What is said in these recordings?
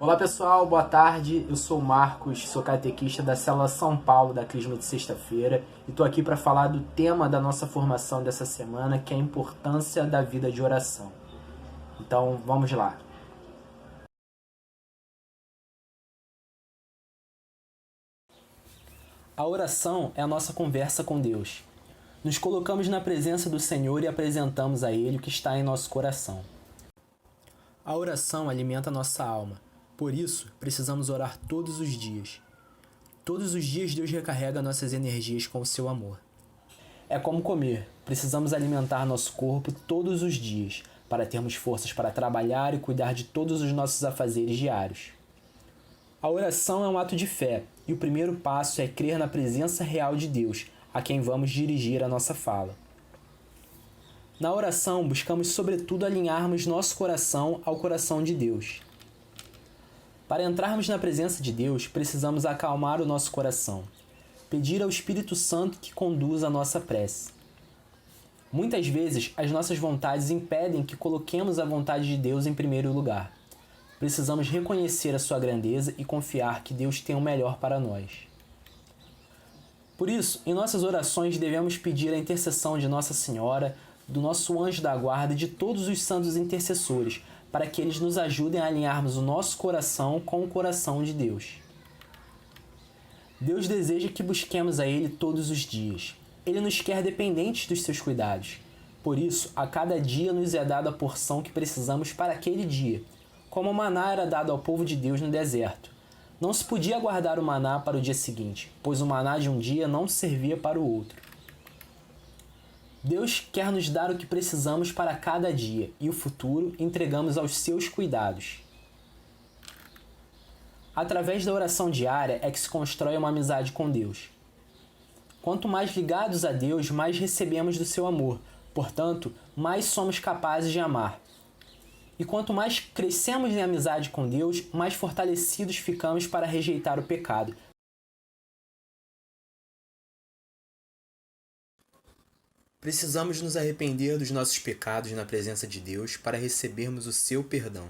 Olá pessoal, boa tarde. Eu sou o Marcos, sou catequista da Célula São Paulo da Crisma de Sexta-feira e estou aqui para falar do tema da nossa formação dessa semana, que é a importância da vida de oração. Então vamos lá. A oração é a nossa conversa com Deus. Nos colocamos na presença do Senhor e apresentamos a Ele o que está em nosso coração. A oração alimenta nossa alma. Por isso, precisamos orar todos os dias. Todos os dias Deus recarrega nossas energias com o seu amor. É como comer. Precisamos alimentar nosso corpo todos os dias para termos forças para trabalhar e cuidar de todos os nossos afazeres diários. A oração é um ato de fé e o primeiro passo é crer na presença real de Deus, a quem vamos dirigir a nossa fala. Na oração, buscamos sobretudo alinharmos nosso coração ao coração de Deus. Para entrarmos na presença de Deus, precisamos acalmar o nosso coração, pedir ao Espírito Santo que conduza a nossa prece. Muitas vezes, as nossas vontades impedem que coloquemos a vontade de Deus em primeiro lugar. Precisamos reconhecer a sua grandeza e confiar que Deus tem o melhor para nós. Por isso, em nossas orações devemos pedir a intercessão de Nossa Senhora, do nosso anjo da guarda e de todos os santos intercessores, para que eles nos ajudem a alinharmos o nosso coração com o coração de Deus. Deus deseja que busquemos a Ele todos os dias. Ele nos quer dependentes dos seus cuidados. Por isso, a cada dia nos é dada a porção que precisamos para aquele dia, como o maná era dado ao povo de Deus no deserto. Não se podia guardar o maná para o dia seguinte, pois o maná de um dia não servia para o outro. Deus quer nos dar o que precisamos para cada dia e o futuro entregamos aos seus cuidados. Através da oração diária é que se constrói uma amizade com Deus. Quanto mais ligados a Deus, mais recebemos do seu amor, portanto, mais somos capazes de amar. E quanto mais crescemos em amizade com Deus, mais fortalecidos ficamos para rejeitar o pecado. Precisamos nos arrepender dos nossos pecados na presença de Deus para recebermos o seu perdão.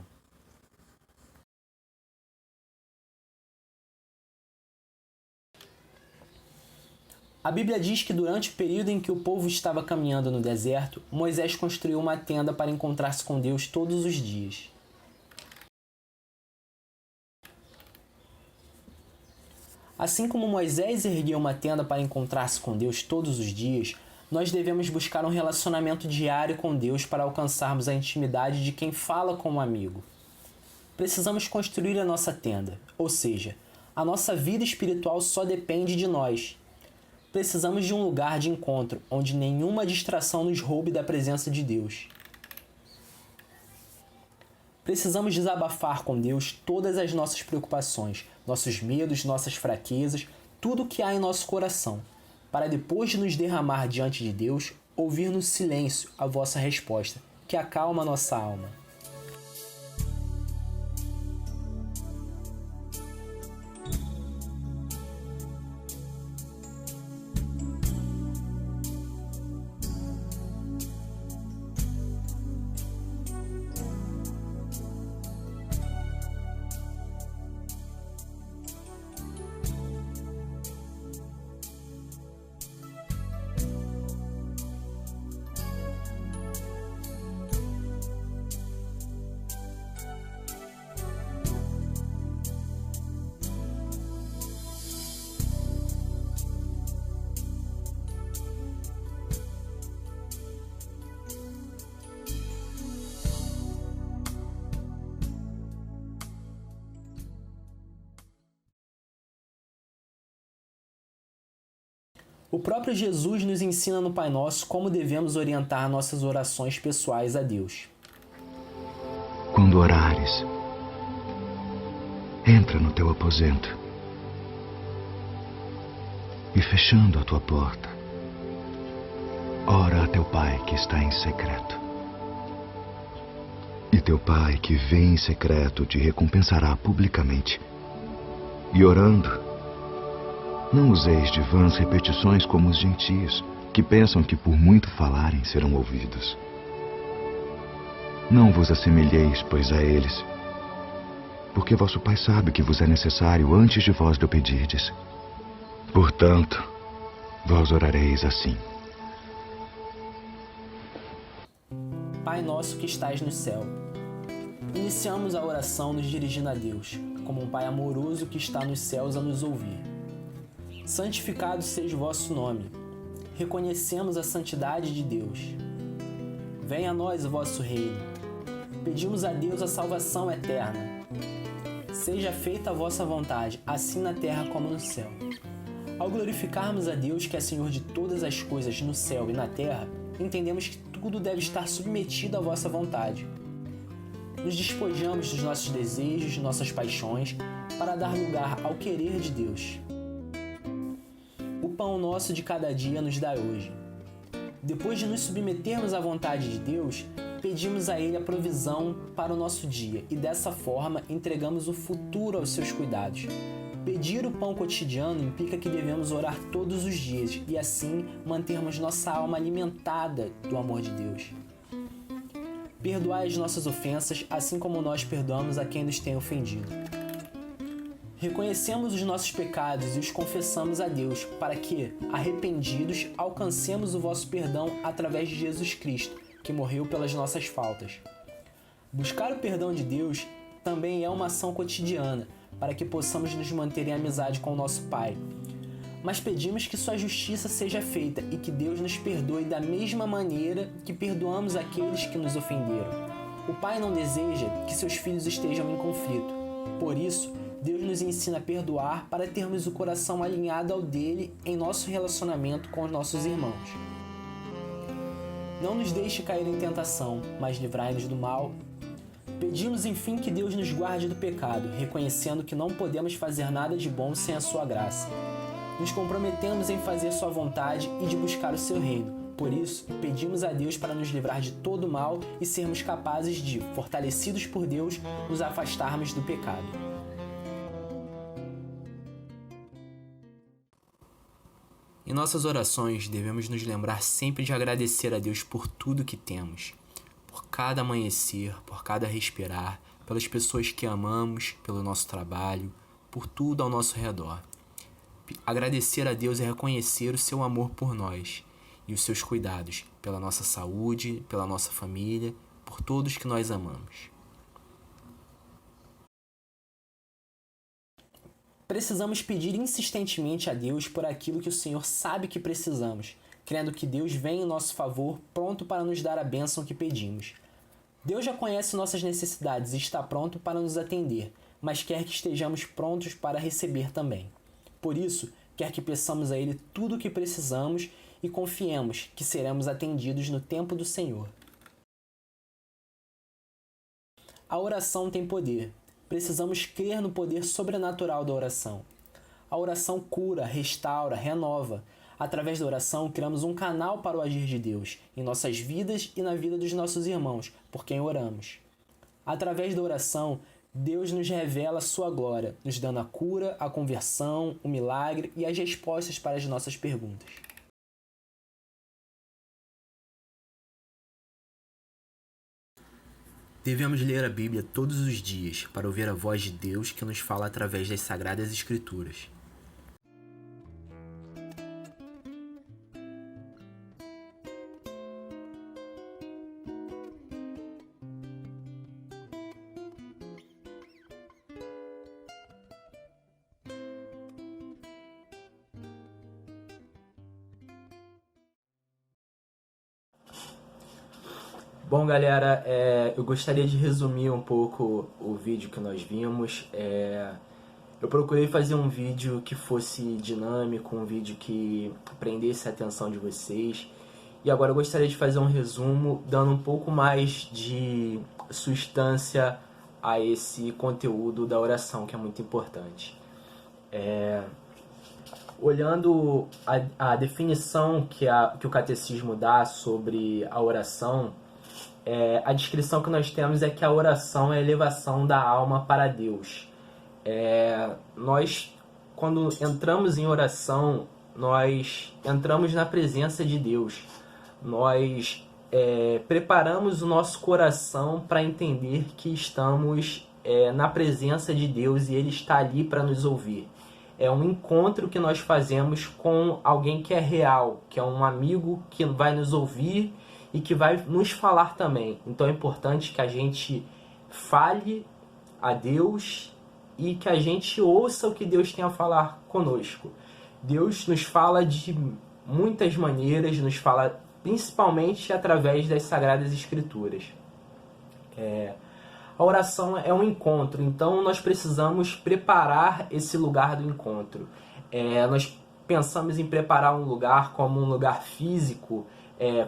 A Bíblia diz que durante o período em que o povo estava caminhando no deserto, Moisés construiu uma tenda para encontrar-se com Deus todos os dias. Assim como Moisés ergueu uma tenda para encontrar-se com Deus todos os dias, nós devemos buscar um relacionamento diário com Deus para alcançarmos a intimidade de quem fala com um amigo. Precisamos construir a nossa tenda, ou seja, a nossa vida espiritual só depende de nós. Precisamos de um lugar de encontro, onde nenhuma distração nos roube da presença de Deus. Precisamos desabafar com Deus todas as nossas preocupações, nossos medos, nossas fraquezas, tudo o que há em nosso coração, para depois de nos derramar diante de Deus, ouvir no silêncio a vossa resposta, que acalma nossa alma. O próprio Jesus nos ensina no Pai Nosso como devemos orientar nossas orações pessoais a Deus. Quando orares, entra no teu aposento e, fechando a tua porta, ora a teu Pai que está em secreto. E teu Pai que vê em secreto te recompensará publicamente. E orando, não useis de vãs repetições como os gentios, que pensam que por muito falarem serão ouvidos. Não vos assemelheis, pois, a eles, porque vosso Pai sabe que vos é necessário antes de vós lhe pedirdes. Portanto, vós orareis assim: Pai nosso que estais no céu. Iniciamos a oração nos dirigindo a Deus, como um Pai amoroso que está nos céus a nos ouvir. Santificado seja o vosso nome. Reconhecemos a santidade de Deus. Venha a nós o vosso reino. Pedimos a Deus a salvação eterna. Seja feita a vossa vontade, assim na terra como no céu. Ao glorificarmos a Deus, que é Senhor de todas as coisas no céu e na terra, entendemos que tudo deve estar submetido à vossa vontade. Nos despojamos dos nossos desejos, de nossas paixões, para dar lugar ao querer de Deus. O pão nosso de cada dia nos dá hoje. Depois de nos submetermos à vontade de Deus, pedimos a Ele a provisão para o nosso dia e dessa forma entregamos o futuro aos seus cuidados. Pedir o pão cotidiano implica que devemos orar todos os dias e assim mantermos nossa alma alimentada do amor de Deus. Perdoai as nossas ofensas, assim como nós perdoamos a quem nos tem ofendido. Reconhecemos os nossos pecados e os confessamos a Deus, para que, arrependidos, alcancemos o vosso perdão através de Jesus Cristo, que morreu pelas nossas faltas. Buscar o perdão de Deus também é uma ação cotidiana, para que possamos nos manter em amizade com o nosso Pai. Mas pedimos que sua justiça seja feita e que Deus nos perdoe da mesma maneira que perdoamos aqueles que nos ofenderam. O Pai não deseja que seus filhos estejam em conflito. Por isso, Deus nos ensina a perdoar para termos o coração alinhado ao dele em nosso relacionamento com os nossos irmãos. Não nos deixe cair em tentação, mas livrai-nos do mal. Pedimos, enfim, que Deus nos guarde do pecado, reconhecendo que não podemos fazer nada de bom sem a sua graça. Nos comprometemos em fazer sua vontade e de buscar o seu reino. Por isso, pedimos a Deus para nos livrar de todo mal e sermos capazes de, fortalecidos por Deus, nos afastarmos do pecado. Em nossas orações, devemos nos lembrar sempre de agradecer a Deus por tudo que temos, por cada amanhecer, por cada respirar, pelas pessoas que amamos, pelo nosso trabalho, por tudo ao nosso redor. Agradecer a Deus é reconhecer o seu amor por nós e os seus cuidados pela nossa saúde, pela nossa família, por todos que nós amamos. Precisamos pedir insistentemente a Deus por aquilo que o Senhor sabe que precisamos, crendo que Deus vem em nosso favor, pronto para nos dar a bênção que pedimos. Deus já conhece nossas necessidades e está pronto para nos atender, mas quer que estejamos prontos para receber também. Por isso, quer que peçamos a Ele tudo o que precisamos e confiemos que seremos atendidos no tempo do Senhor. A oração tem poder. Precisamos crer no poder sobrenatural da oração. A oração cura, restaura, renova. Através da oração, criamos um canal para o agir de Deus em nossas vidas e na vida dos nossos irmãos, por quem oramos. Através da oração, Deus nos revela a sua glória, nos dando a cura, a conversão, o milagre e as respostas para as nossas perguntas. Devemos ler a Bíblia todos os dias para ouvir a voz de Deus que nos fala através das Sagradas Escrituras. Bom, galera, eu gostaria de resumir um pouco o vídeo que nós vimos. Eu procurei fazer um vídeo que fosse dinâmico, um vídeo que prendesse a atenção de vocês. E agora eu gostaria de fazer um resumo, dando um pouco mais de substância a esse conteúdo da oração, que é muito importante. Olhando a definição que o catecismo dá sobre a oração, a descrição que nós temos é que a oração é a elevação da alma para Deus. Nós, quando entramos em oração, nós entramos na presença de Deus. Nós preparamos o nosso coração para entender que estamos na presença de Deus e Ele está ali para nos ouvir. É um encontro que nós fazemos com alguém que é real, que é um amigo que vai nos ouvir e que vai nos falar também. Então é importante que a gente fale a Deus e que a gente ouça o que Deus tem a falar conosco. Deus nos fala de muitas maneiras, nos fala principalmente através das Sagradas Escrituras. A oração é um encontro, então nós precisamos preparar esse lugar do encontro. Nós pensamos em preparar um lugar como um lugar físico,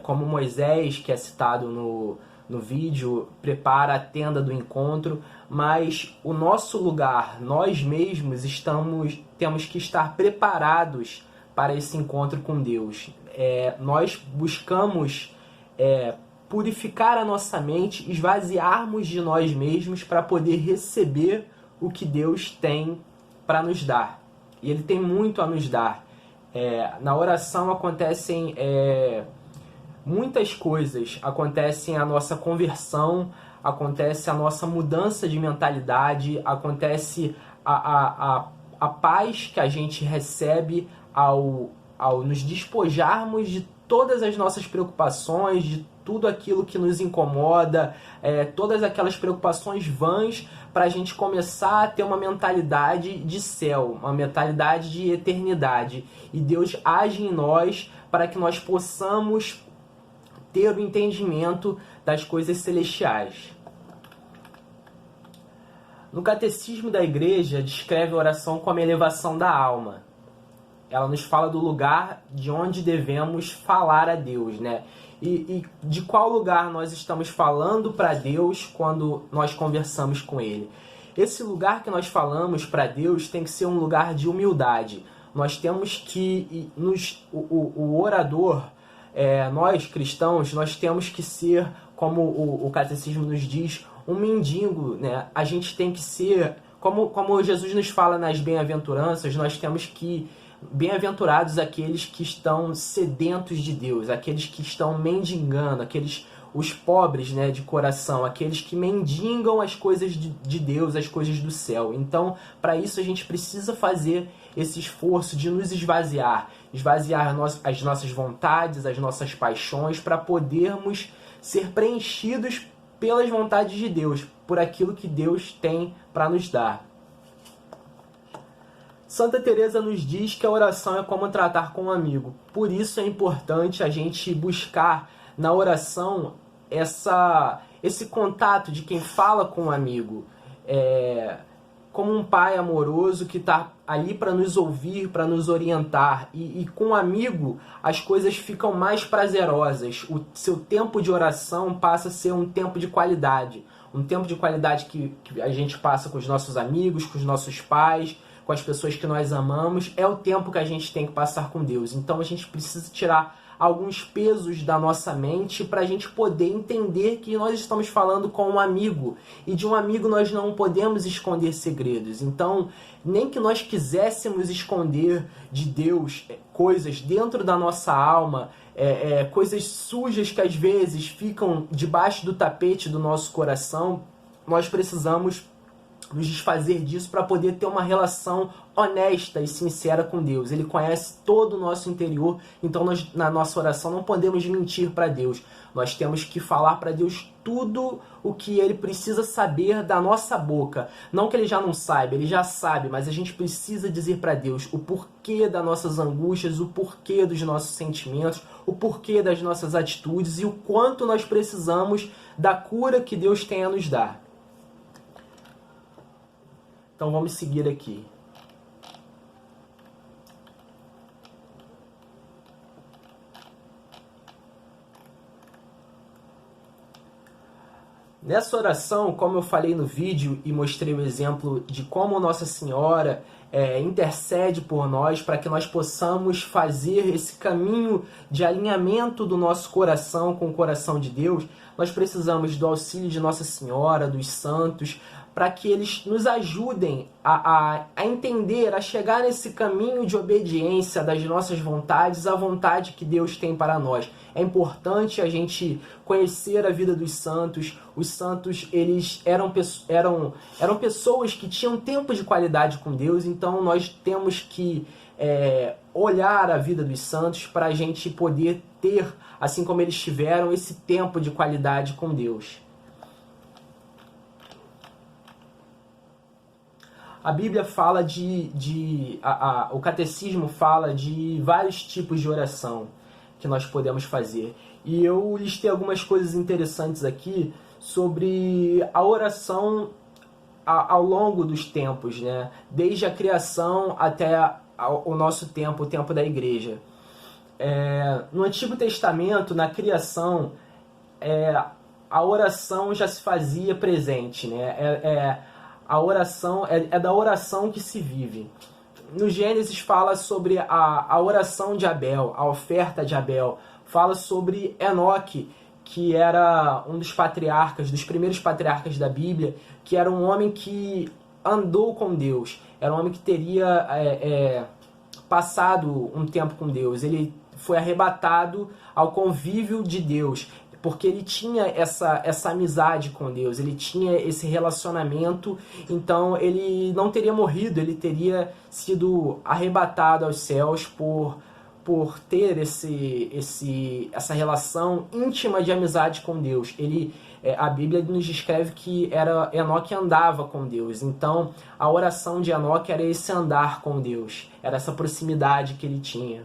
como Moisés, que é citado no vídeo, prepara a tenda do encontro, mas o nosso lugar, nós mesmos temos que estar preparados para esse encontro com Deus. Nós buscamos purificar a nossa mente, esvaziarmos de nós mesmos para poder receber o que Deus tem para nos dar. E Ele tem muito a nos dar. Na oração acontecem muitas coisas. Acontece a nossa conversão, acontece a nossa mudança de mentalidade, acontece a paz que a gente recebe ao nos despojarmos de todas as nossas preocupações, de tudo aquilo que nos incomoda, todas aquelas preocupações vãs, para a gente começar a ter uma mentalidade de céu, uma mentalidade de eternidade. E Deus age em nós para que nós possamos ter o entendimento das coisas celestiais. No Catecismo da Igreja, descreve a oração como a elevação da alma. Ela nos fala do lugar de onde devemos falar a Deus, né? E de qual lugar nós estamos falando para Deus quando nós conversamos com Ele. Esse lugar que nós falamos para Deus tem que ser um lugar de humildade. Nós temos que, o orador, nós cristãos, nós temos que ser, como o Catecismo nos diz, um mendigo, né? A gente tem que ser, como Jesus nos fala nas bem-aventuranças, nós temos que bem-aventurados aqueles que estão sedentos de Deus, aqueles que estão mendigando, os pobres, né, de coração, aqueles que mendigam as coisas de Deus, as coisas do céu. Então, para isso a gente precisa fazer esse esforço de nos esvaziar as nossas vontades, as nossas paixões, para podermos ser preenchidos pelas vontades de Deus, por aquilo que Deus tem para nos dar. Santa Teresa nos diz que a oração é como tratar com um amigo. Por isso é importante a gente buscar na oração esse contato de quem fala com um amigo. Como um pai amoroso que está ali para nos ouvir, para nos orientar. E com um amigo as coisas ficam mais prazerosas. O seu tempo de oração passa a ser um tempo de qualidade. Um tempo de qualidade que a gente passa com os nossos amigos, com os nossos pais, com as pessoas que nós amamos, é o tempo que a gente tem que passar com Deus. Então a gente precisa tirar alguns pesos da nossa mente para a gente poder entender que nós estamos falando com um amigo. E de um amigo nós não podemos esconder segredos. Então, nem que nós quiséssemos esconder de Deus coisas dentro da nossa alma, coisas sujas que às vezes ficam debaixo do tapete do nosso coração, nós precisamos nos desfazer disso para poder ter uma relação honesta e sincera com Deus. Ele conhece todo o nosso interior, então nós, na nossa oração, não podemos mentir para Deus. Nós temos que falar para Deus tudo o que Ele precisa saber da nossa boca. Não que Ele já não saiba, Ele já sabe, mas a gente precisa dizer para Deus o porquê das nossas angústias, o porquê dos nossos sentimentos, o porquê das nossas atitudes e o quanto nós precisamos da cura que Deus tem a nos dar. Então vamos seguir aqui. Nessa oração, como eu falei no vídeo e mostrei o exemplo de como Nossa Senhora intercede por nós para que nós possamos fazer esse caminho de alinhamento do nosso coração com o coração de Deus, nós precisamos do auxílio de Nossa Senhora, dos santos, para que eles nos ajudem a entender, a chegar nesse caminho de obediência das nossas vontades à vontade que Deus tem para nós. É importante a gente conhecer a vida dos santos. Os santos, eles eram pessoas que tinham tempo de qualidade com Deus, então nós temos que olhar a vida dos santos para a gente poder ter, assim como eles tiveram, esse tempo de qualidade com Deus. A Bíblia fala o catecismo fala de vários tipos de oração que nós podemos fazer. E eu listei algumas coisas interessantes aqui sobre a oração ao longo dos tempos, né? Desde a criação até o nosso tempo, o tempo da igreja. No Antigo Testamento, na criação, a oração já se fazia presente, né? A oração é da oração que se vive. No Gênesis fala sobre a oração de Abel, a oferta de Abel. Fala sobre Enoque, que era um dos patriarcas, dos primeiros patriarcas da Bíblia, que era um homem que andou com Deus. Era um homem que teria passado um tempo com Deus. Ele foi arrebatado ao convívio de Deus, porque ele tinha essa amizade com Deus, ele tinha esse relacionamento, então ele não teria morrido, ele teria sido arrebatado aos céus por ter essa relação íntima de amizade com Deus. A Bíblia nos descreve que Enoque andava com Deus, então a oração de Enoque era esse andar com Deus, era essa proximidade que ele tinha.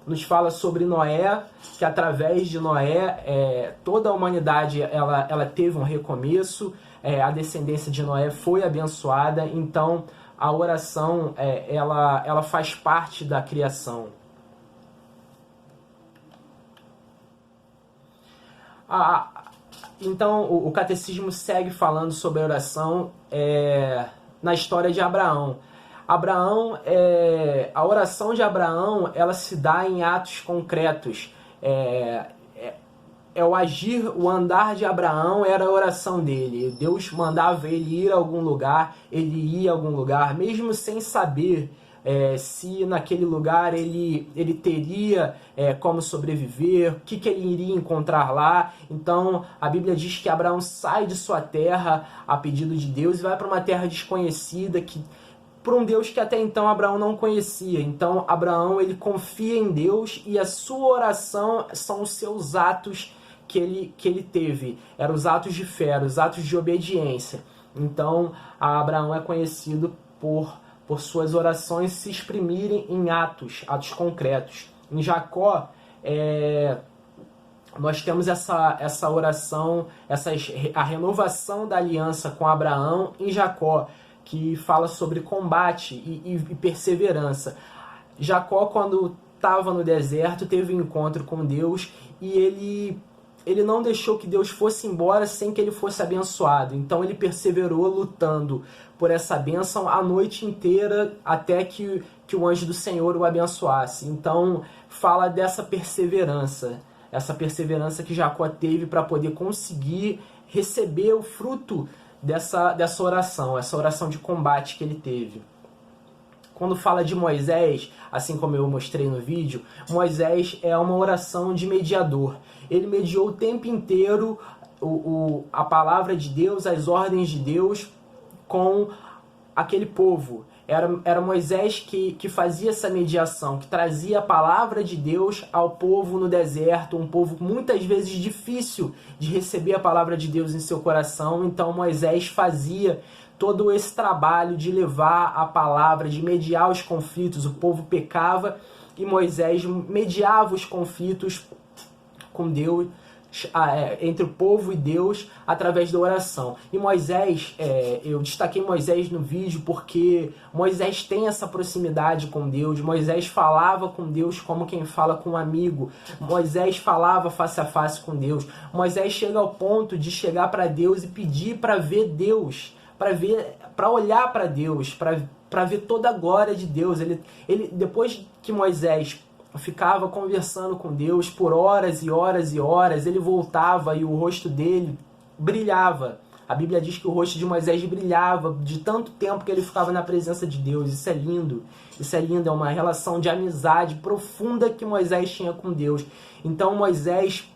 Nos fala sobre Noé, que através de Noé toda a humanidade ela teve um recomeço, a descendência de Noé foi abençoada, então a oração ela faz parte da criação. Então o catecismo segue falando sobre a oração na história de Abraão. A oração de Abraão, ela se dá em atos concretos. O agir, o andar de Abraão era a oração dele. Deus mandava ele ir a algum lugar, ele ia a algum lugar, mesmo sem saber se naquele lugar ele teria como sobreviver, o que ele iria encontrar lá. Então a Bíblia diz que Abraão sai de sua terra a pedido de Deus e vai para uma terra desconhecida, por um Deus que até então Abraão não conhecia. Então Abraão ele confia em Deus e a sua oração são os seus atos que ele teve. Eram os atos de fé, os atos de obediência. Então Abraão é conhecido por suas orações se exprimirem em atos concretos. Em Jacó, nós temos essa oração, a renovação da aliança com Abraão em Jacó, que fala sobre combate e perseverança. Jacó, quando estava no deserto, teve um encontro com Deus e ele não deixou que Deus fosse embora sem que ele fosse abençoado. Então ele perseverou lutando por essa bênção a noite inteira até que o anjo do Senhor o abençoasse. Então fala dessa perseverança, essa perseverança que Jacó teve para poder conseguir receber o fruto dessa oração, essa oração de combate que ele teve. Quando fala de Moisés, assim como eu mostrei no vídeo, Moisés é uma oração de mediador. Ele mediou o tempo inteiro a palavra de Deus, as ordens de Deus com aquele povo. Era Moisés que fazia essa mediação, que trazia a palavra de Deus ao povo no deserto, um povo muitas vezes difícil de receber a palavra de Deus em seu coração. Então Moisés fazia todo esse trabalho de levar a palavra, de mediar os conflitos. O povo pecava e Moisés mediava os conflitos com Deus, entre o povo e Deus, através da oração. E Moisés, eu destaquei Moisés no vídeo porque Moisés tem essa proximidade com Deus. Moisés falava com Deus como quem fala com um amigo. Moisés falava face a face com Deus. Moisés chega ao ponto de chegar para Deus e pedir para ver Deus, para olhar para Deus, para ver toda a glória de Deus. Ele depois que Moisés ficava conversando com Deus por horas e horas e horas, ele voltava e o rosto dele brilhava. A Bíblia diz que o rosto de Moisés brilhava de tanto tempo que ele ficava na presença de Deus. Isso é lindo. Isso é lindo, é uma relação de amizade profunda que Moisés tinha com Deus. Então Moisés,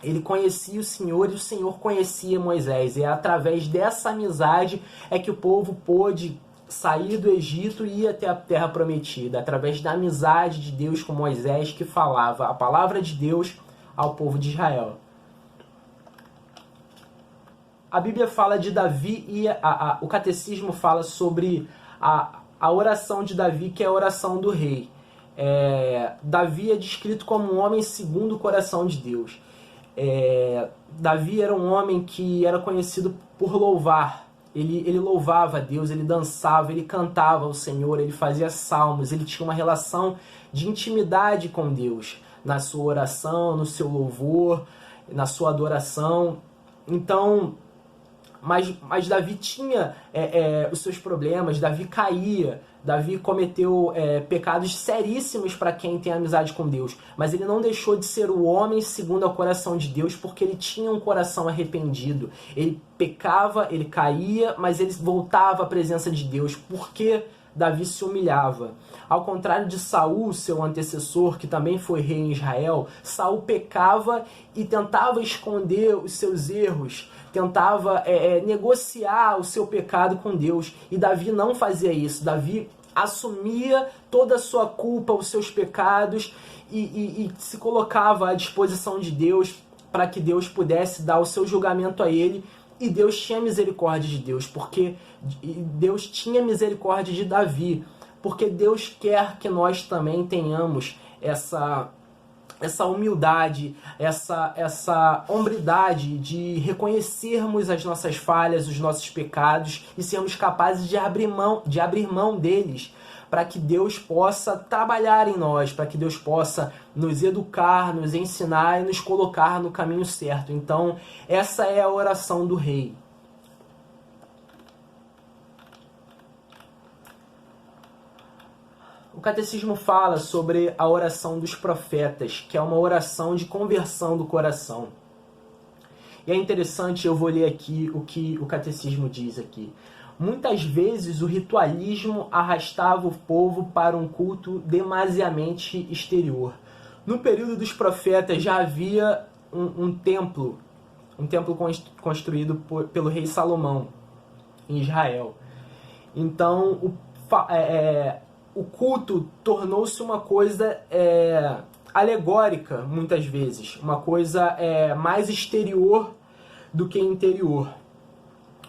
ele conhecia o Senhor e o Senhor conhecia Moisés. E é através dessa amizade é que o povo pôde sair do Egito e ir até a terra prometida. Através da amizade de Deus com Moisés, que falava a palavra de Deus ao povo de Israel. A Bíblia fala de Davi e o catecismo fala sobre a oração de Davi, que é a oração do rei. Davi é descrito como um homem segundo o coração de Deus. Davi era um homem que era conhecido por louvar. Ele louvava a Deus, ele dançava, ele cantava ao Senhor, ele fazia salmos, ele tinha uma relação de intimidade com Deus, na sua oração, no seu louvor, na sua adoração. Então, mas Davi tinha os seus problemas, Davi caía, Davi cometeu pecados seríssimos para quem tem amizade com Deus. Mas ele não deixou de ser o homem segundo o coração de Deus, porque ele tinha um coração arrependido. Ele pecava, ele caía, mas ele voltava à presença de Deus, porque Davi se humilhava. Ao contrário de Saul, seu antecessor, que também foi rei em Israel, Saul pecava e tentava esconder os seus erros, tentava negociar o seu pecado com Deus. E Davi não fazia isso. Davi assumia toda a sua culpa, os seus pecados e se colocava à disposição de Deus para que Deus pudesse dar o seu julgamento a ele. E Deus tinha misericórdia de Deus, porque Deus tinha misericórdia de Davi, porque Deus quer que nós também tenhamos essa humildade, essa hombridade de reconhecermos as nossas falhas, os nossos pecados e sermos capazes de abrir mão deles, para que Deus possa trabalhar em nós, para que Deus possa nos educar, nos ensinar e nos colocar no caminho certo. Então, essa é a oração do rei. O catecismo fala sobre a oração dos profetas, que é uma oração de conversão do coração. E é interessante, eu vou ler aqui o que o catecismo diz aqui. Muitas vezes o ritualismo arrastava o povo para um culto demasiadamente exterior. No período dos profetas já havia um templo construído pelo rei Salomão em Israel. Então o culto tornou-se uma coisa alegórica, muitas vezes, uma coisa mais exterior do que interior.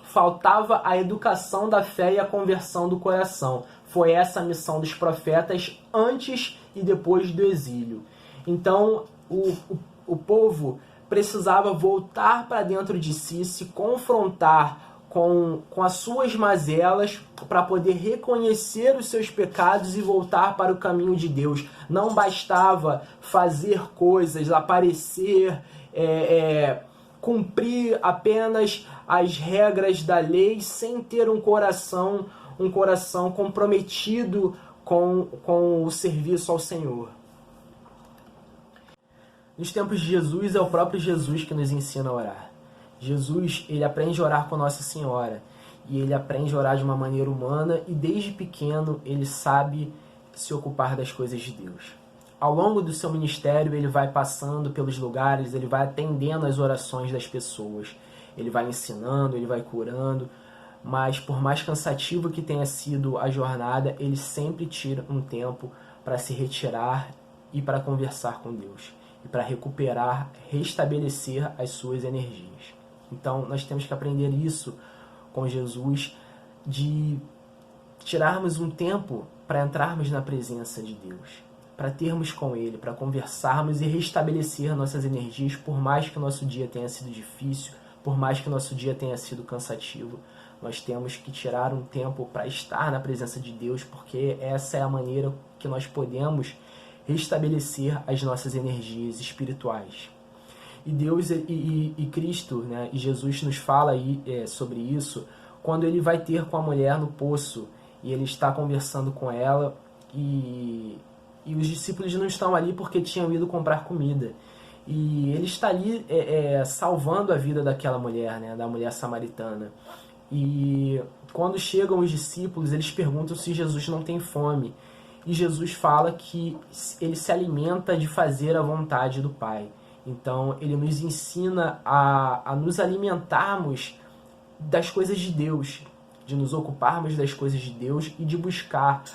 Faltava a educação da fé e a conversão do coração. Foi essa a missão dos profetas antes e depois do exílio. Então, o povo precisava voltar para dentro de si, se confrontar com as suas mazelas, para poder reconhecer os seus pecados e voltar para o caminho de Deus. Não bastava fazer coisas, aparecer, cumprir apenas as regras da lei sem ter um coração comprometido com o serviço ao Senhor. Nos tempos de Jesus, é o próprio Jesus que nos ensina a orar. Jesus, ele aprende a orar com Nossa Senhora, e ele aprende a orar de uma maneira humana, e desde pequeno ele sabe se ocupar das coisas de Deus. Ao longo do seu ministério, ele vai passando pelos lugares, ele vai atendendo às orações das pessoas. Ele vai ensinando, ele vai curando, mas por mais cansativo que tenha sido a jornada, ele sempre tira um tempo para se retirar e para conversar com Deus, e para recuperar, restabelecer as suas energias. Então, nós temos que aprender isso com Jesus, de tirarmos um tempo para entrarmos na presença de Deus, para termos com Ele, para conversarmos e restabelecer nossas energias, por mais que o nosso dia tenha sido difícil, por mais que o nosso dia tenha sido cansativo. Nós temos que tirar um tempo para estar na presença de Deus, porque essa é a maneira que nós podemos restabelecer as nossas energias espirituais. E Deus e Cristo, né, e Jesus nos fala aí, sobre isso, quando ele vai ter com a mulher no poço, e ele está conversando com ela, e os discípulos não estão ali porque tinham ido comprar comida. E ele está ali salvando a vida daquela mulher, né, da mulher samaritana. E quando chegam os discípulos, eles perguntam se Jesus não tem fome. E Jesus fala que ele se alimenta de fazer a vontade do Pai. Então, ele nos ensina a nos alimentarmos das coisas de Deus, de nos ocuparmos das coisas de Deus e de buscar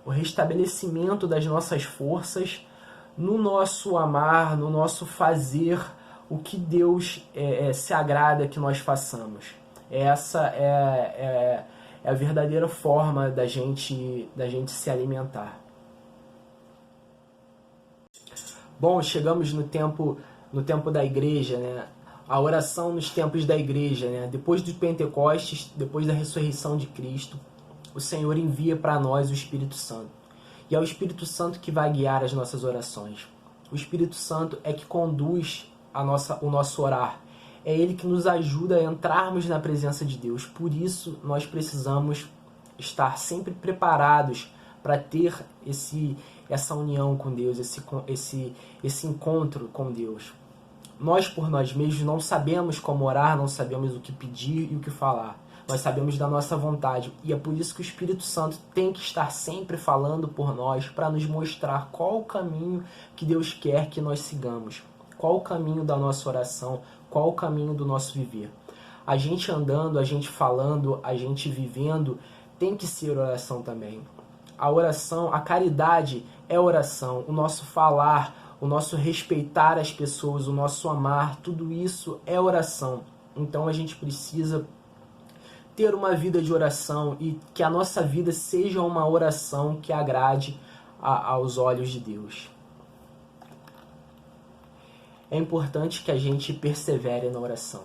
o restabelecimento das nossas forças no nosso amar, no nosso fazer o que Deus se agrada que nós façamos. Essa é a verdadeira forma da gente se alimentar. Bom, chegamos no tempo da igreja, né? A oração nos tempos da igreja, né? Depois do Pentecostes, depois da ressurreição de Cristo, o Senhor envia para nós o Espírito Santo. E é o Espírito Santo que vai guiar as nossas orações. O Espírito Santo é que conduz o nosso orar. É Ele que nos ajuda a entrarmos na presença de Deus. Por isso, nós precisamos estar sempre preparados para ter essa união com Deus, esse encontro com Deus. Nós, por nós mesmos, não sabemos como orar, não sabemos o que pedir e o que falar. Nós sabemos da nossa vontade. E é por isso que o Espírito Santo tem que estar sempre falando por nós para nos mostrar qual o caminho que Deus quer que nós sigamos. Qual o caminho da nossa oração, qual o caminho do nosso viver. A gente andando, a gente falando, a gente vivendo, tem que ser oração também. A oração, a caridade é oração. O nosso falar, o nosso respeitar as pessoas, o nosso amar, tudo isso é oração. Então a gente precisa ter uma vida de oração e que a nossa vida seja uma oração que agrade aos olhos de Deus. É importante que a gente persevere na oração.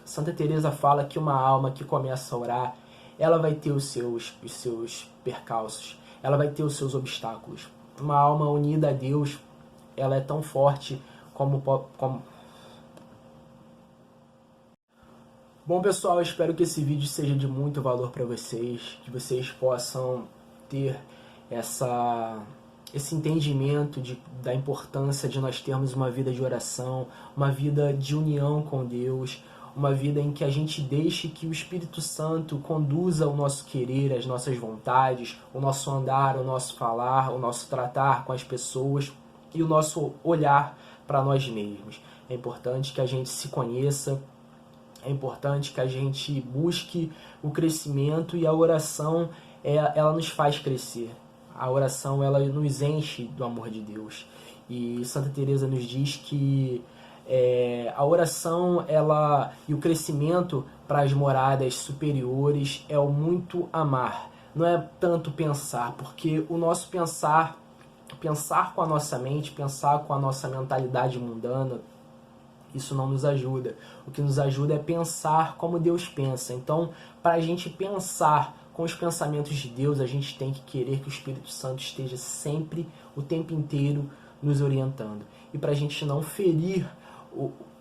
Santa Teresa fala que uma alma que começa a orar, ela vai ter os seus percalços, ela vai ter os seus obstáculos. Uma alma unida a Deus, ela é tão forte como... Bom, pessoal, eu espero que esse vídeo seja de muito valor para vocês, que vocês possam ter esse entendimento da importância de nós termos uma vida de oração, uma vida de união com Deus, uma vida em que a gente deixe que o Espírito Santo conduza o nosso querer, as nossas vontades, o nosso andar, o nosso falar, o nosso tratar com as pessoas e o nosso olhar para nós mesmos. É importante que a gente se conheça, é importante que a gente busque o crescimento e a oração, ela nos faz crescer. A oração, ela nos enche do amor de Deus. E Santa Teresa nos diz que a oração e o crescimento para as moradas superiores é o muito amar. Não é tanto pensar, porque o nosso pensar com a nossa mente, pensar com a nossa mentalidade mundana, isso não nos ajuda. O que nos ajuda é pensar como Deus pensa. Então, para a gente pensar com os pensamentos de Deus, a gente tem que querer que o Espírito Santo esteja sempre, o tempo inteiro, nos orientando. E para a gente não ferir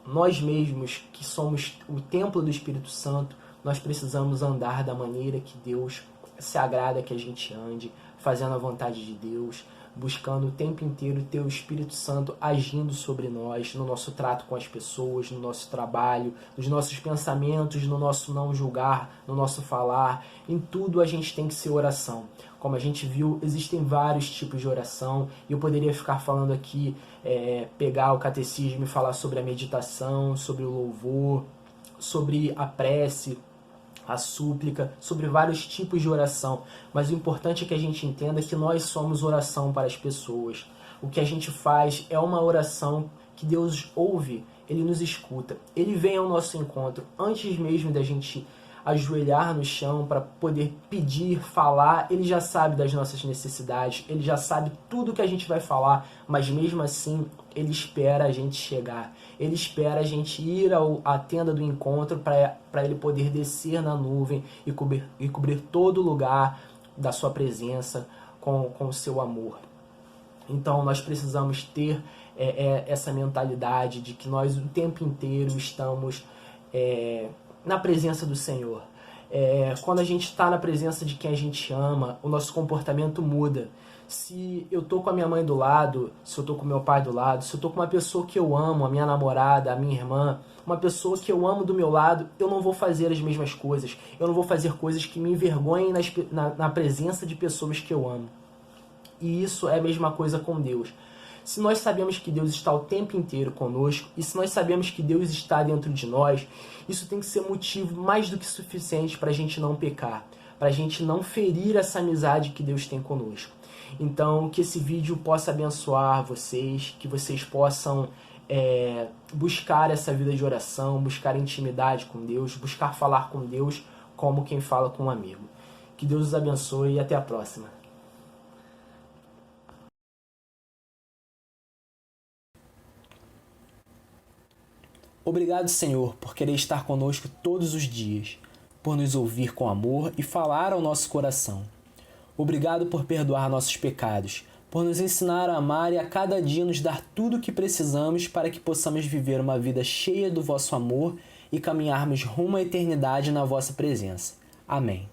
nós mesmos, que somos o templo do Espírito Santo, nós precisamos andar da maneira que Deus se agrada que a gente ande, fazendo a vontade de Deus, buscando o tempo inteiro ter o Espírito Santo agindo sobre nós, no nosso trato com as pessoas, no nosso trabalho, nos nossos pensamentos, no nosso não julgar, no nosso falar. Em tudo a gente tem que ser oração. Como a gente viu, existem vários tipos de oração, e eu poderia ficar falando aqui, pegar o catecismo e falar sobre a meditação, sobre o louvor, sobre a prece, a súplica, sobre vários tipos de oração, mas o importante é que a gente entenda que nós somos oração para as pessoas. O que a gente faz é uma oração que Deus ouve, Ele nos escuta, Ele vem ao nosso encontro, antes mesmo da gente ajoelhar no chão para poder pedir, falar, Ele já sabe das nossas necessidades, Ele já sabe tudo que a gente vai falar, mas mesmo assim Ele espera a gente chegar, Ele espera a gente ir à tenda do encontro para Ele poder descer na nuvem e cobrir todo lugar da sua presença com o seu amor. Então nós precisamos ter essa mentalidade de que nós o tempo inteiro estamos na presença do Senhor. Quando a gente está na presença de quem a gente ama, o nosso comportamento muda. se eu tô com a minha mãe do lado, se eu tô com meu pai do lado, se eu tô com uma pessoa que eu amo, a minha namorada, a minha irmã, uma pessoa que eu amo do meu lado, eu não vou fazer as mesmas coisas. Eu não vou fazer coisas que me envergonhem na presença de pessoas que eu amo. E isso é a mesma coisa com Deus. Se nós sabemos que Deus está o tempo inteiro conosco, e se nós sabemos que Deus está dentro de nós, isso tem que ser motivo mais do que suficiente para a gente não pecar, para a gente não ferir essa amizade que Deus tem conosco. Então, que esse vídeo possa abençoar vocês, que vocês possam buscar essa vida de oração, buscar intimidade com Deus, buscar falar com Deus como quem fala com um amigo. Que Deus os abençoe e até a próxima. Obrigado, Senhor, por querer estar conosco todos os dias, por nos ouvir com amor e falar ao nosso coração. Obrigado por perdoar nossos pecados, por nos ensinar a amar e a cada dia nos dar tudo o que precisamos para que possamos viver uma vida cheia do vosso amor e caminharmos rumo à eternidade na vossa presença. Amém.